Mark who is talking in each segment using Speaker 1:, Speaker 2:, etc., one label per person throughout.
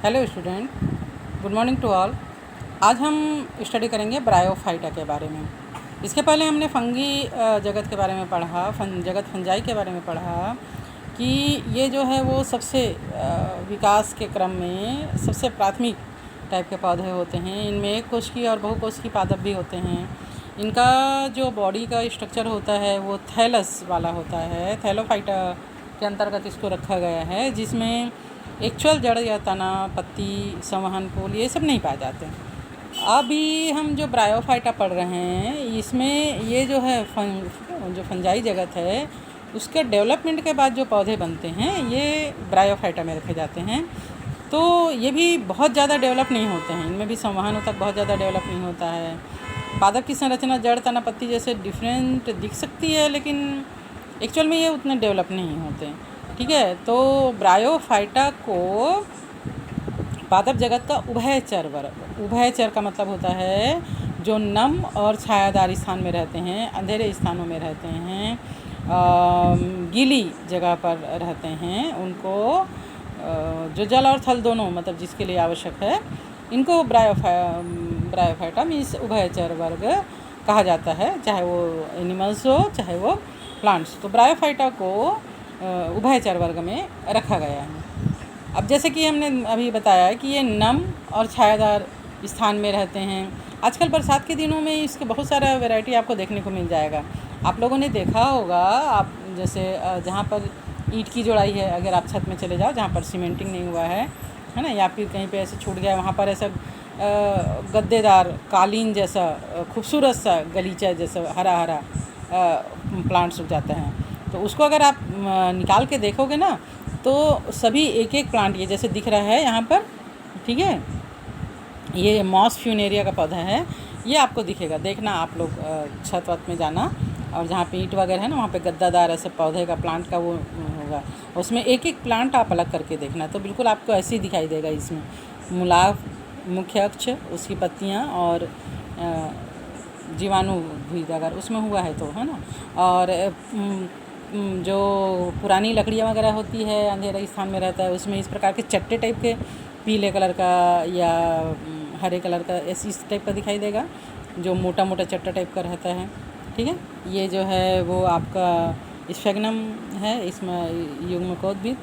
Speaker 1: Hello student, good morning to all. आज हम study करेंगे ब्रायोफाइटा के बारे में। इसके पहले हमने फंगी जगत के बारे में पढ़ा, जगत फंजाई के बारे में पढ़ा कि ये जो है वो सबसे विकास के क्रम में सबसे प्राथमिक टाइप के पौधे होते हैं। इनमें एक कोशिकीय और बहुकोशिकीय पादप भी होते हैं। इनका जो बॉडी का स्ट्रक्चर होता है वो थैलस वाला होता है। थैलोफाइटा के अंतर्गत इसको रखा गया है, जिसमें एक्चुअल जड़ या तना, पत्ती, संवहन फूल ये सब नहीं पाए जाते। अभी हम जो ब्रायोफाइटा पढ़ रहे हैं, इसमें ये जो है जो फंजाई जगत है उसके डेवलपमेंट के बाद जो पौधे बनते हैं ये ब्रायोफाइटा में रखे जाते हैं। तो ये भी बहुत ज़्यादा डेवलप नहीं होते हैं, इनमें भी संवहन तक बहुत ज़्यादा डेवलप नहीं होता है। पादप की संरचना जड़, तना, पत्ती जैसे डिफरेंट दिख सकती है, लेकिन एक्चुअल में ये उतने डेवलप नहीं होते। ठीक है, तो ब्रायोफाइटा को पादप जगत का उभयचर वर्ग, उभयचर का मतलब होता है जो नम और छायादार स्थान में रहते हैं, अंधेरे स्थानों में रहते हैं, गीली जगह पर रहते हैं, उनको जो जल और थल दोनों मतलब जिसके लिए आवश्यक है, इनको ब्रायोफाइटा मीन्स उभयचर वर्ग कहा जाता है, चाहे वो एनिमल्स हो चाहे वो प्लांट्स। तो ब्रायोफाइटा को उभयचर वर्ग में रखा गया है। अब जैसे कि हमने अभी बताया कि ये नम और छायादार स्थान में रहते हैं। आजकल बरसात के दिनों में इसके बहुत सारा वैरायटी आपको देखने को मिल जाएगा। आप लोगों ने देखा होगा, आप जैसे जहाँ पर ईंट की जोड़ाई है, अगर आप छत में चले जाओ जहाँ पर सीमेंटिंग नहीं हुआ है ना, या फिर कहीं पे ऐसे छूट गया, वहाँ पर ऐसा गद्देदार कालीन जैसा खूबसूरत सा गलीचा जैसा हरा हरा प्लांट्स उग जाता है। तो उसको अगर आप निकाल के देखोगे ना, तो सभी एक एक प्लांट ये जैसे दिख रहा है यहाँ पर, ठीक है, ये मॉस फ्यूनेरिया का पौधा है, ये आपको दिखेगा। देखना आप लोग छत वत में जाना, और जहाँ पे ईंट वगैरह है ना, वहाँ पे गद्दादार ऐसे पौधे का प्लांट का वो होगा, उसमें एक एक प्लांट आप अलग करके देखना, तो बिल्कुल आपको ऐसे ही दिखाई देगा। इसमें मूलाभ, मुख्य अक्ष, उसकी पत्तियाँ और जीवाणु भी अगर उसमें हुआ है तो, है ना। और जो पुरानी लकड़ियाँ वगैरह होती है, अंधेरे स्थान में रहता है, उसमें इस प्रकार के चट्टे टाइप के पीले कलर का या हरे कलर का ऐसी इस टाइप का दिखाई देगा, जो मोटा मोटा चट्टा टाइप का रहता है। ठीक है, ये जो है वो आपका स्फेगनम है, इसमें युग्मकोद्भिद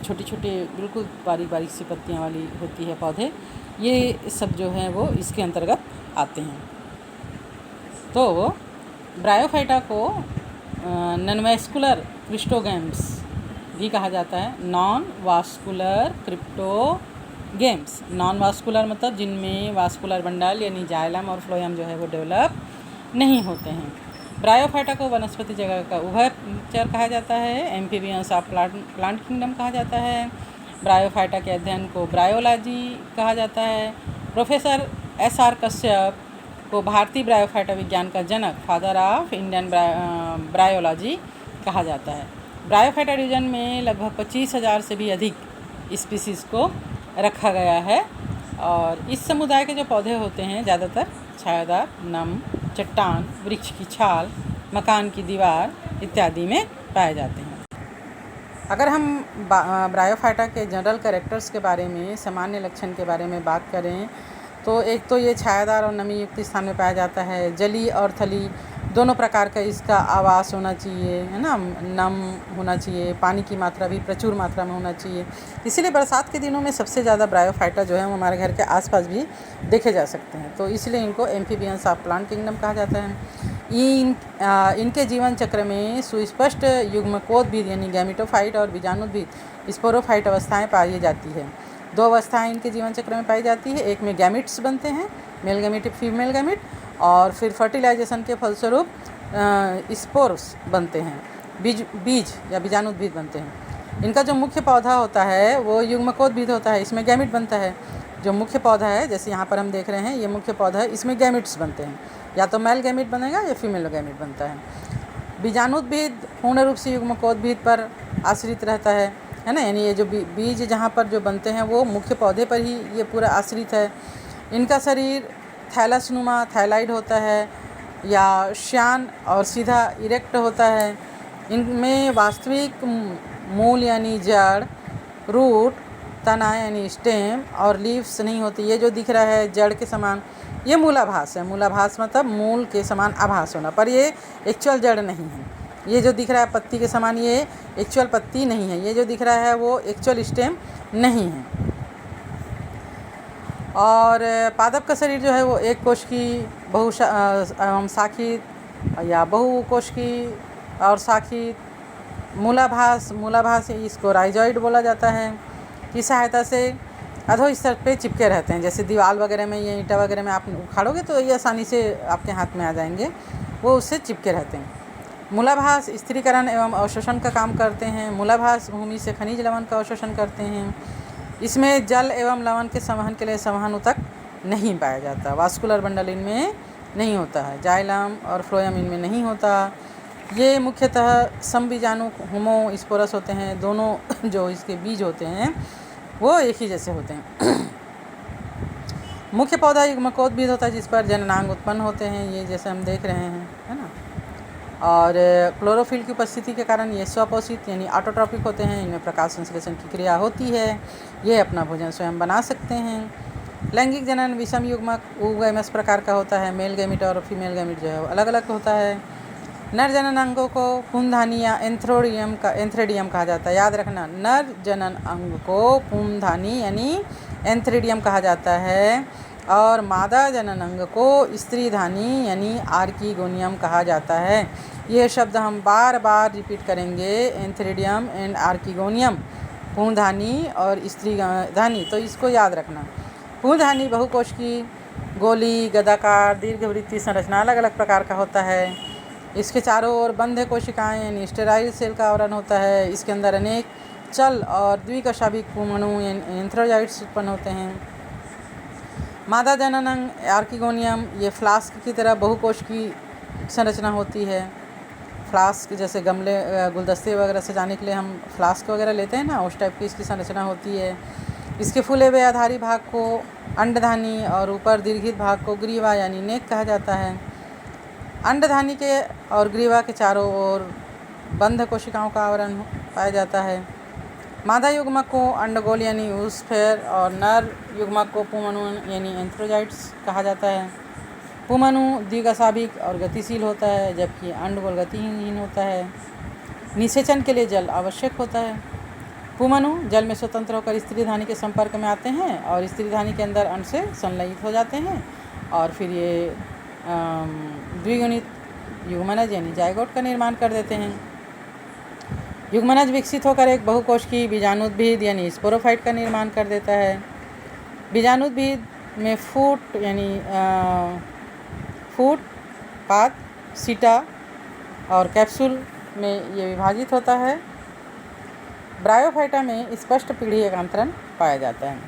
Speaker 1: छोटी छोटी बिल्कुल बारीक बारीक सी पत्तियाँ वाली होती है पौधे, ये सब जो है वो इसके अंतर्गत आते हैं। तो ब्रायोफाइटा को नॉन वास्कुलर क्रिप्टोगेम्स भी कहा जाता है। Non vascular cryptogams, non vascular मतलब जिनमें वास्कुलर बंडल यानी जाइलम और फ्लोएम जो है वो डेवलप नहीं होते हैं। ब्रायोफाइटा को वनस्पति जगह का उभयचर कहा जाता है। एम्फीबियंस ऑफ प्लांट किंगडम कहा जाता है। ब्रायोफाइटा के अध्ययन को ब्रायोलॉजी कहा जाता है। प्रोफेसर SR कश्यप को भारतीय ब्रायोफाइटा विज्ञान का जनक, फादर ऑफ इंडियन ब्रायोलॉजी कहा जाता है। ब्रायोफाइटा रीजन में लगभग 25,000 से भी अधिक स्पीसीज़ को रखा गया है, और इस समुदाय के जो पौधे होते हैं ज़्यादातर छायादार, नम, चट्टान, वृक्ष की छाल, मकान की दीवार इत्यादि में पाए जाते हैं। अगर हम ब्रायोफाइटा के जनरल कैरेक्टर्स के बारे में, सामान्य लक्षण के बारे में बात करें, तो एक तो ये छायादार और नमी युक्त स्थान में पाया जाता है। जली और थली दोनों प्रकार का इसका आवास होना चाहिए, है ना, नम होना चाहिए, पानी की मात्रा भी प्रचुर मात्रा में होना चाहिए। इसीलिए बरसात के दिनों में सबसे ज़्यादा ब्रायोफाइटा जो है वो हमारे घर के आसपास भी देखे जा सकते हैं, तो इसलिए इनको एम्फीबियंस ऑफ प्लांट किंगडम कहा जाता है। इनके जीवन चक्र में सुस्पष्ट युग्मकोद्भिद यानी गैमेटोफाइट और बीजाणुद्भिद स्पोरोफाइट अवस्थाएँ पाई जाती है। 2 अवस्थाएं इनके जीवन चक्र में पाई जाती है। एक में गैमिट्स बनते हैं, मेल गैमिट, फीमेल गैमिट, और फिर फर्टिलाइजेशन के फलस्वरूप स्पोर्स बनते हैं, बीज या बीजाणुद्भिद बनते हैं। इनका जो मुख्य पौधा होता है वो युग्मकोद्भिद होता है, इसमें गैमिट बनता है। जो मुख्य पौधा है, जैसे यहाँ पर हम देख रहे हैं, ये मुख्य पौधा है, इसमें गैमिट्स बनते हैं, या तो मेल गैमिट बनेगा या फीमेल गैमिट बनता है। बीजाणुद्भिद पूर्ण रूप से युग्मकोद्भिद पर आश्रित रहता है ना, यानी ये जो बीज जहाँ पर जो बनते हैं वो मुख्य पौधे पर ही ये पूरा आश्रित है। इनका शरीर थैलसनुमा, थैलाइड होता है, या श्यान और सीधा इरेक्ट होता है। इनमें वास्तविक मूल यानी जड़, रूट तना यानी स्टेम और लीव्स नहीं होती। ये जो दिख रहा है जड़ के समान, ये मूलाभास है। मूलाभास मतलब मूल के समान आभास होना, पर ये एक्चुअल जड़ नहीं है। ये जो दिख रहा है पत्ती के समान, ये एक्चुअल पत्ती नहीं है। ये जो दिख रहा है वो एक्चुअल स्टेम नहीं है। और पादप का शरीर जो है वो एक कोश की शाखित या बहुकोश की और शाखित मूलाभास इसको राइजॉइड बोला जाता है, की सहायता से अधो स्तर पे चिपके रहते हैं। जैसे दीवार वगैरह में, ये ईंटा वगैरह में आप उखाड़ोगे तो ये आसानी से आपके हाथ में आ जाएंगे, वो उससे चिपके रहते हैं। मूलाभास स्थिरीकरण एवं अवशोषण का काम करते हैं। मूलाभास भूमि से खनिज लवण का अवशोषण करते हैं। इसमें जल एवं लवण के संवहन के लिए संवहन ऊतक नहीं पाया जाता। वास्कुलर बंडल इनमें नहीं होता है। जाइलम और फ्लोएम इनमें नहीं होता। ये मुख्यतः समबीजाणु होमोस्पोरस होते हैं। दोनों जो इसके बीज होते हैं वो एक ही जैसे होते हैं। मुख्य पौधा युग्मकोद्भिद होता है जिस पर जननांग उत्पन्न होते हैं, ये जैसे हम देख रहे हैं, है ना। और क्लोरोफिल की उपस्थिति के कारण ये स्वपोषित यानी ऑटोट्रॉपिक होते हैं। इनमें प्रकाश संश्लेषण की क्रिया होती है। ये अपना भोजन स्वयं बना सकते हैं। लैंगिक जनन विषम युग्मक oogamous प्रकार का होता है। मेल गैमिट और फीमेल गैमिट जो है वो अलग अलग होता है। नर जनन अंगों को पुंधानी या एंथ्रेडियम कहा जाता है। याद रखना, नर जनन अंग को पुंधानी यानी एंथ्रेडियम कहा जाता है और मादा जनन अंग को स्त्रीधानी यानी आर्कीगोनियम कहा जाता है। ये शब्द हम बार बार रिपीट करेंगे, एंथ्रेडियम एंड आर्कीगोनियम, पुंधानी और स्त्रीधानी। तो इसको याद रखना। पुंधानी बहुकोश की गोली, गदाकार, दीर्घवृत्तीय संरचना अलग अलग प्रकार का होता है। इसके चारों ओर बंध कोशिकाएं यानी स्टेराइल सेल का आवरण होता है। इसके अंदर अनेक चल और द्विकशाभिक पुंमणु एंथ्रोजाइट्स उत्पन्न होते हैं। मादा जनन अंग आर्कीगोनियम, ये फ्लास्क की तरह बहुकोश की संरचना होती है। फ्लास्क जैसे गमले गुलदस्ते वगैरह सजाने के लिए हम फ्लास्क वगैरह लेते हैं ना, उस टाइप की इसकी संरचना होती है। इसके फूले हुए आधारी भाग को अंडधानी और ऊपर दीर्घित भाग को ग्रीवा यानी नेक कहा जाता है। अंडधानी के और ग्रीवा के चारों ओर बंध कोशिकाओं का आवरण पाया जाता है। मादा युग्मक को अंडगोल यानी ऊसफेयर और नर युग्मक को पुंमणु यानी एंथ्रोजाइट्स कहा जाता है। पुंमणु द्विकशाभिक और गतिशील होता है जबकि अंडगोल गतिहीन होता है। निषेचन के लिए जल आवश्यक होता है। पुंमणु जल में स्वतंत्र होकर स्त्रीधानी के संपर्क में आते हैं और स्त्रीधानी के अंदर अंड से संलयित हो जाते हैं और फिर ये द्विगुणित युग्मनज यानी जायगोट का निर्माण कर देते हैं। युग्मनज विकसित होकर एक बहुकोश की बीजाणुद्भिद यानी स्पोरोफाइट का निर्माण कर देता है। बीजाणुद्भिद में फूट यानी फूट, पात, सीटा और कैप्सूल में ये विभाजित होता है। ब्रायोफाइटा में स्पष्ट पीढ़ी एकांतरण पाया जाता है।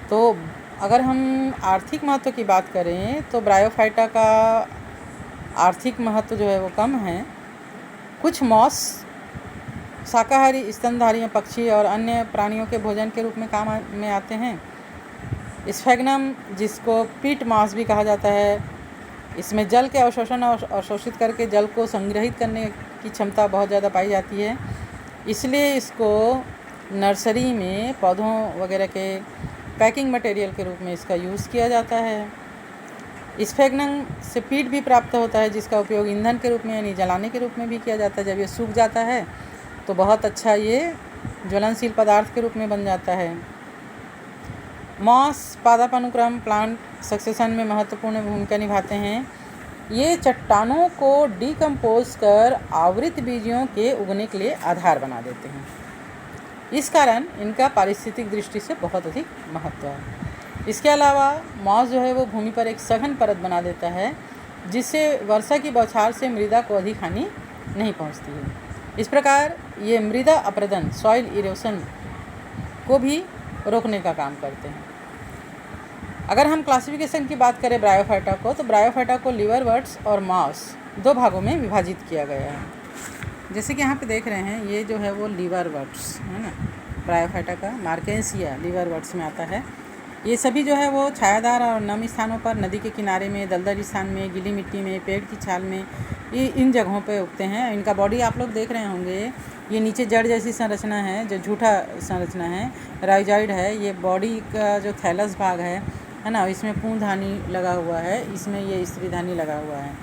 Speaker 1: तो अगर हम आर्थिक महत्व की बात करें तो ब्रायोफाइटा का आर्थिक महत्व जो है वो कम है। कुछ मॉस शाकाहारी स्तनधारी पक्षी और अन्य प्राणियों के भोजन के रूप में काम में आते हैं। स्फेग्नम जिसको पीट मॉस भी कहा जाता है, इसमें जल के अवशोषण और अवशोषित करके जल को संग्रहित करने की क्षमता बहुत ज़्यादा पाई जाती है। इसलिए इसको नर्सरी में पौधों वगैरह के पैकिंग मटेरियल के रूप में इसका यूज़ किया जाता है। स्फेग्नम से पीट भी प्राप्त होता है जिसका उपयोग ईंधन के रूप में यानी जलाने के रूप में भी किया जाता है। जब ये सूख जाता है तो बहुत अच्छा ये ज्वलनशील पदार्थ के रूप में बन जाता है। मॉस पादप अनुक्रम प्लांट सक्सेशन में महत्वपूर्ण भूमिका निभाते हैं। ये चट्टानों को डिकम्पोज कर आवृत बीजों के उगने के लिए आधार बना देते हैं। इस कारण इनका पारिस्थितिक दृष्टि से बहुत अधिक महत्व है। इसके अलावा मॉस जो है वो भूमि पर एक सघन परत बना देता है जिससे वर्षा की बौछार से मृदा को अधिक हानि नहीं पहुंचती है। इस प्रकार ये मृदा अपरदन सॉइल इरोशन को भी रोकने का काम करते हैं। अगर हम क्लासिफिकेशन की बात करें ब्रायोफाइटा को, तो ब्रायोफाइटा को लिवरवर्ट्स और मॉस दो भागों में विभाजित किया गया है। जैसे कि यहाँ पे देख रहे हैं, ये जो है वो लिवरवर्ट्स है ना, ब्रायोफाइटा का मार्केंसिया लिवरवर्ट्स में आता है। ये सभी जो है वो छायादार और नम स्थानों पर, नदी के किनारे में, दलदल स्थान में, गीली मिट्टी में, पेड़ की छाल में, ये इन जगहों पे उगते हैं। इनका बॉडी आप लोग देख रहे होंगे, ये नीचे जड़ जैसी संरचना है, जो झूठा संरचना है, राइजॉइड है। ये बॉडी का जो थैलस भाग है ना, इसमें पूर्णधानी लगा हुआ है, इसमें ये स्त्रीधानी लगा हुआ है।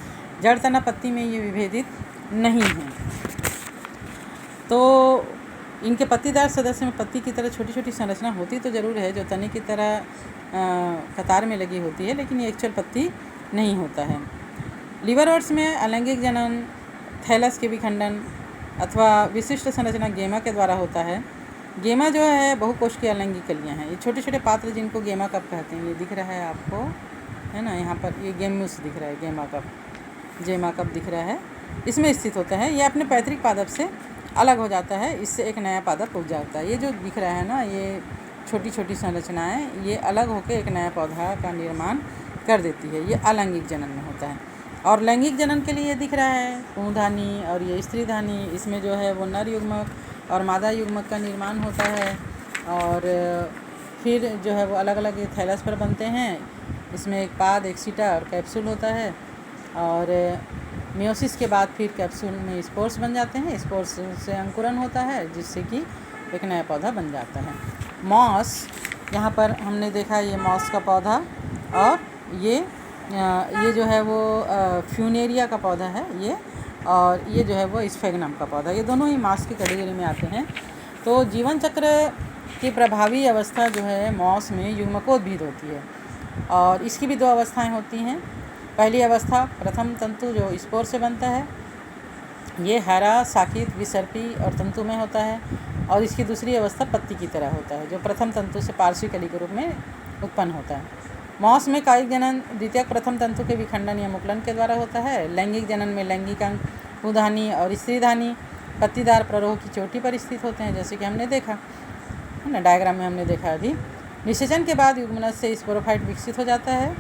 Speaker 1: जड़, तना, पत्ती में ये विभेदित नहीं है। तो इनके पत्तीदार सदस्य में पत्ती की तरह छोटी छोटी संरचना होती तो ज़रूर है, जो तने की तरह कतार में लगी होती है, लेकिन ये एक्चुअल पत्ती नहीं होता है। लीवरवर्ट्स में अलैंगिक जनन, थैलस के विखंडन अथवा विशिष्ट संरचना गेमा के द्वारा होता है। गेमा जो है बहुकोश की अलैंगिक कलियाँ हैं। ये छोटे छोटे पात्र जिनको गेमा कप कहते हैं, ये दिख रहा है आपको, है ना, यहाँ पर ये गेम्यूस दिख रहा है, जेमा कप दिख रहा है, इसमें स्थित होता है। ये अपने पैतृक पादप से अलग हो जाता है, इससे एक नया पादप उग जाता है। ये जो दिख रहा है ना, ये छोटी छोटी संरचनाएं, ये अलग होकर एक नया पौधा का निर्माण कर देती है। ये अलैंगिक जनन में होता है। और लैंगिक जनन के लिए ये दिख रहा है पुंधानी और ये स्त्रीधानी, इसमें जो है वो नर युग्मक और मादा युग्मक का निर्माण होता है। और फिर जो है वो अलग अलग थैलस पर बनते हैं। इसमें एक पाद, एक सीटा और कैप्सूल होता है। और मियोसिस के बाद फिर कैप्सूल में स्पोर्स बन जाते हैं। स्पोर्स से अंकुरन होता है, जिससे कि एक नया पौधा बन जाता है। मॉस, यहाँ पर हमने देखा ये मॉस का पौधा, और ये जो है वो फ्यूनेरिया का पौधा है ये, और ये जो है वो स्फेगनम का पौधा। ये दोनों ही मॉस की कैटेगरी में आते हैं। तो जीवन चक्र की प्रभावी अवस्था जो है मॉस में युग्मकोद्भिद होती है, और इसकी भी 2 अवस्थाएं होती हैं। पहली अवस्था प्रथम तंतु जो स्पोर से बनता है, ये हरा, शाखित, विसर्पी और तंतु में होता है। और इसकी दूसरी अवस्था पत्ती की तरह होता है, जो प्रथम तंतु से पार्श्वी कली के रूप में उत्पन्न होता है। मॉस में कायिक जनन द्वितीयक प्रथम तंतु के विखंडन या मुकुलन के द्वारा होता है। लैंगिक जनन में लैंगिक अंग, पुंधानी और स्त्रीधानी पत्तीदार प्ररोह की चोटी पर स्थित होते हैं, जैसे कि हमने देखा है ना, डायग्राम में हमने देखा अभी। निषेचन के बाद युग्मनज से स्पोरोफाइट विकसित हो जाता है,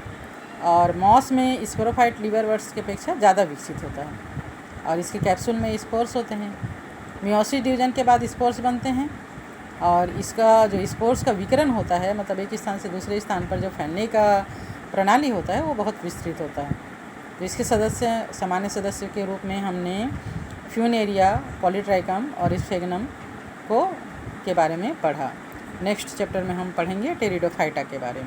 Speaker 1: और मॉस में स्पोरोफाइट लीवरवर्ट्स की अपेक्षा ज़्यादा विकसित होता है, और इसके कैप्सूल में स्पोर्स होते हैं। मियोसिस डिवीजन के बाद स्पोर्स बनते हैं, और इसका जो स्पोर्स का विकिरण होता है, मतलब एक स्थान से दूसरे स्थान पर जो फैलने का प्रणाली होता है, वो बहुत विस्तृत होता है। तो इसके सदस्य, सामान्य सदस्य के रूप में हमने फ्यूनेरिया, पॉलीट्राइकम और स्फेगनम के बारे में पढ़ा। नेक्स्ट चैप्टर में हम पढ़ेंगे टेरिडोफाइटा के बारे में।